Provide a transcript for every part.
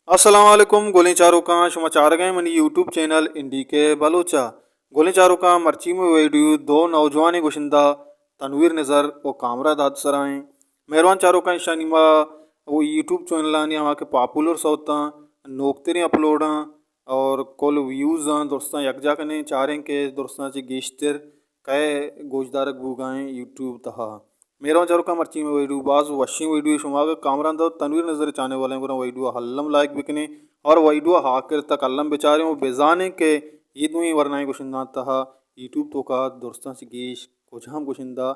अस्सलाम वालेकुम गोली चारों का समाचार गए मनी यूट्यूब चैनल इंडी के बलोचा गोली चारों का मर्ची में वीडियो दो नौजवान गुशिंदा तनवीर नज़र और कामरा दाद सराएं मेहरबान चारों का शानिमा वो यूट्यूब चैनल आने वहाँ के पॉपुलर सौता नोकतेरे अपलोड और कोल व्यूज़ दोस्तां यकजा कने चारें के दोस्तां ची गेश्तर कए गोजदारक बुगाएं यूट्यूब तहा मेरा चारों का मर्ची में वीडियो बाज वशी वीडियो शुमा का कामरा दो तनवीर नजर चाहने वाले को वीडियो हल्लम लाइक बिकने और वीडियो हाकर तक अल्लम बेचारे वो बेजाने के ईद में वरनाई गुशिंदा तहा यूट्यूब तो का दोस्तां से गेश कुछ हम गुशिंदा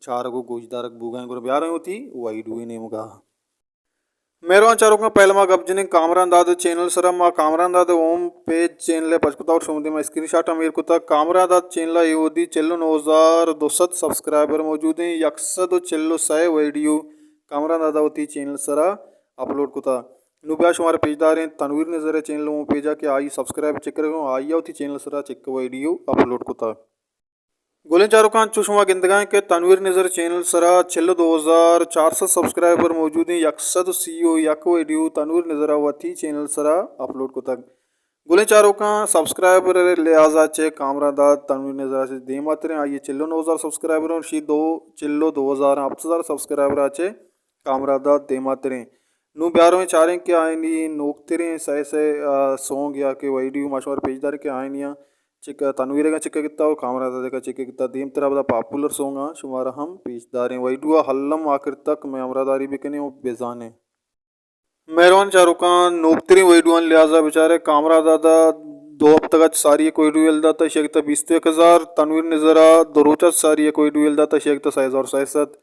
चार गो गोजदारक बुगाएं गुर ब्यार होती वीडियो ने मुगा मेहरबान चारों का पहला गब्जने कामरान दाद चैनल सर मा कामरान दाद ओम पेज चैनल पचकुता और सुमदी में स्क्रीनशॉट अमीर कुता कामरान दाद चैनल योदी चेल्लो 9200 सब्सक्राइबर मौजूद हैं यकसद चेल्लो 100 वीडियो कामरान दादा होती चैनल सरा अपलोड कुता नुब्या शुमार पेजदार हैं तनवीर नजर चैनल वो पेजा के आई सब्सक्राइब चेक करो आई होती चैनल सरा चेक वीडियो अपलोड कुता गोले चारों खान चुशमा गिंदगाएं के तनवीर नज़र चैनल सरा छिल्लो 2400 सब्सक्राइबर मौजूद हैं यकसद सीओ यक वीडियो तनवीर नज़र वती चैनल सरा अपलोड को तक गोले चारों का सब्सक्राइबर लिहाजा चे कामरा दाद तनवीर नज़र से दे मात्रे आइए छिल्लो 9000 सब्सक्राइबर और शी दो छिल्लो 2000 सब्सक्राइबर आचे कामरा दाद दे मात्रे नु ब्यारों में चारें के आयनी नोकतेरे सही से सॉन्ग या के वीडियो मशहूर पेजदार के आयनिया चिक तनवीर का चिक्का किता और कामरा दादा का चिक्का किता दीम तरह बदा पॉपुलर सॉन्ग आ शुमारा हम पेशदार हैं वीडियो हल्लम आखिर तक मैं अमरादारी बिकने वो बेजाने मेहरबान शाहरुखान नोकतरी वीडियो लिहाजा बेचारे कामरा दादा 2 हफ्ते का सारी एक वीडियो दाता शेखता 20,000 तनवीर नजरा दरोचा सारी एक वीडियो दाता शेखता 6,067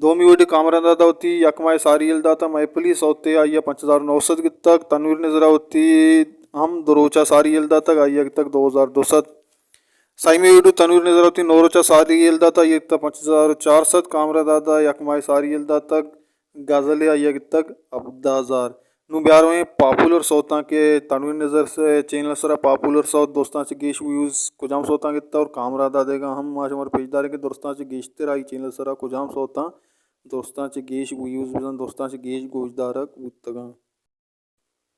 दो मी वीडियो कामरा दादा होती यकमाए सारी दाता मैं पुलिस होते आइया 5,900 तक तनवीर नजरा होती हम दरोचा सारी दाता आइया तक 2,200 साइमी वीडियो तनवीर नजर होती नोरोचा सारी दाता ये तक 5,400 कामरा दादा यकमाए सारी दाता गजल आइया तक 10,000 नु ब्यार में पॉपुलर सौता के तनवीर नज़र से चैनल सरा पॉपुलर सौत दोस्तां से गेश व्यूज़ कुजाम सौता किता और कामरा दादेगा हम आज हमारे पेजदार के दोस्तां से गेशते रही चैनल सरा कुजाम सौता दोस्तां से गेश व्यूज़ दोस्तां से गेश गोजदारक उतगा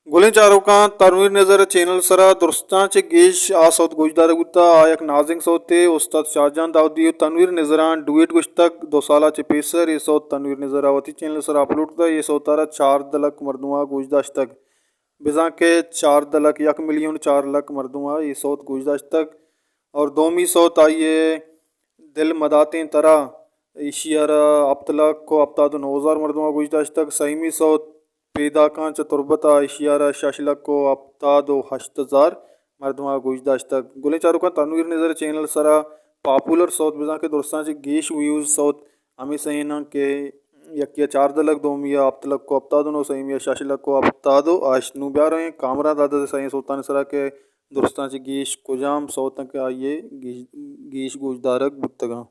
गोले चारों का तनवीर नजर चैनल सरा दुरुस्तां चे गेश आसौत गोजदार गुता आयक नाजिंग सौते उस्ताद शाहजहां दाऊदी तनवीर नजरान डुएट गुश्तक 2 साल चे पेसर ये सौत तनवीर नजर आवती चैनल सरा अपलोड था ये सौतारा 4 दलक मरदुआ गोजदाश तक बिजा के 4 दलक 1 मिलियन 4 लाख मरदुआ ये सौत गोजदाश तक और दोमी सौत आइए दिल मदातें तरह इशियारा अब्तलक को अब्ताद 9,000 मरदुआ गोजदाश तक सहीमी सौत पैदा का चतुर्बता इशियारा शाशिलक को अब्ताद 8,000 मरदमा गुजदाश तक गुले चारों का तनवीर नज़र चैनल सरा पॉपुलर सौत बिजा के दोस्तान से गेश व्यूज़ सौत हमें सहीना के यकिया 4 दलक दो मिया अब्तलक को अब्ताद नो सही मिया शाशिलक को अब्ताद आशनू ब्याह रहे कामरा दादा से सही सुल्तान सरा के दोस्तान से गेश कुजाम सौत के आइए गेश गुजदारक बुतगा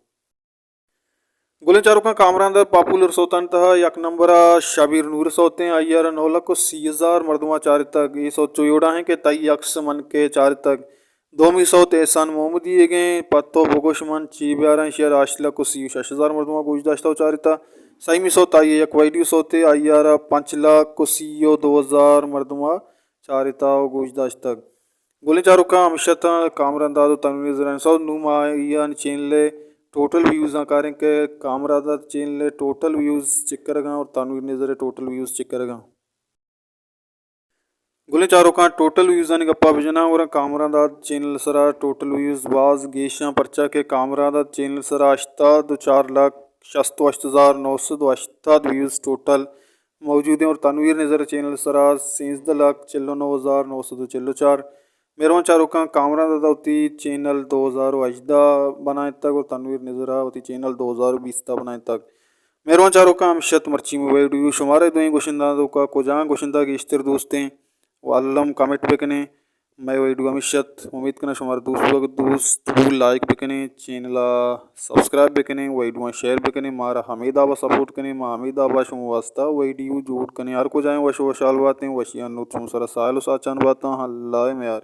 गुले चारों का कामरान पॉपुलर सोतन तह यक नंबर शबीर नूर सोते अय्यर 9,80,000 मरदुआ चार तक ये सौ चोड़ा है कि तई यक्स मन के चार तक दोमी सौत एहसान मोहम्मद ये गए पत्तो भोगोश मन ची ब्यारह शेयर आशला को 6,000 मरदुआ गुजदाश्ता चारिता सही सौत आइए यक वैडियो सोते अय्यर 5,00,000 को 2,000 मरदुआ चारिता गुजदाश तक गुले चारों का अमशत कामरान दादो तनवीर सौ नुमा चैनल टोटल व्यूज़ करें के कामरा दा चैनल टोटल व्यूज़ चेक करेगा और तनवीर नज़र टोटल व्यूज़ चेक करेगा गुले चारों का टोटल व्यूज़ आने गप्पा भेजना और कामरा दा चैनल सरा टोटल व्यूज़ बाज गेशा पर्चा के कामरा दा चैनल सरा अश्ता 4,68,900 व्यूज़ टोटल मौजूद हैं और तनवीर नज़र चैनल सरा 13,94 मेहरबान चारों का कामरा दादा होती चैनल 2018 बनाए तक और तनवीर नजरा होती चैनल 2020 बनाए तक मेहरबान चारों का अमशत मर्ची में वीडियो शुमारे दुई गोशिंदा का कुजां गोशिंदा की इश्तर दोस्तें वालम कमेंट बेकने मैं वीडियो अमशत उम्मीद करना शुमार दोस्त लाइक बेकने चैनल सब्सक्राइब बेकने वीडियो शेयर बेकने मारा हमीदाबा सपोर्ट कने माँ हमीदाबा शुम वास्ता वीडियो जोड़ कने हर को जाए वश वशाल बातें वशिया नुत सरा साल साचान बातें हल्ला में यार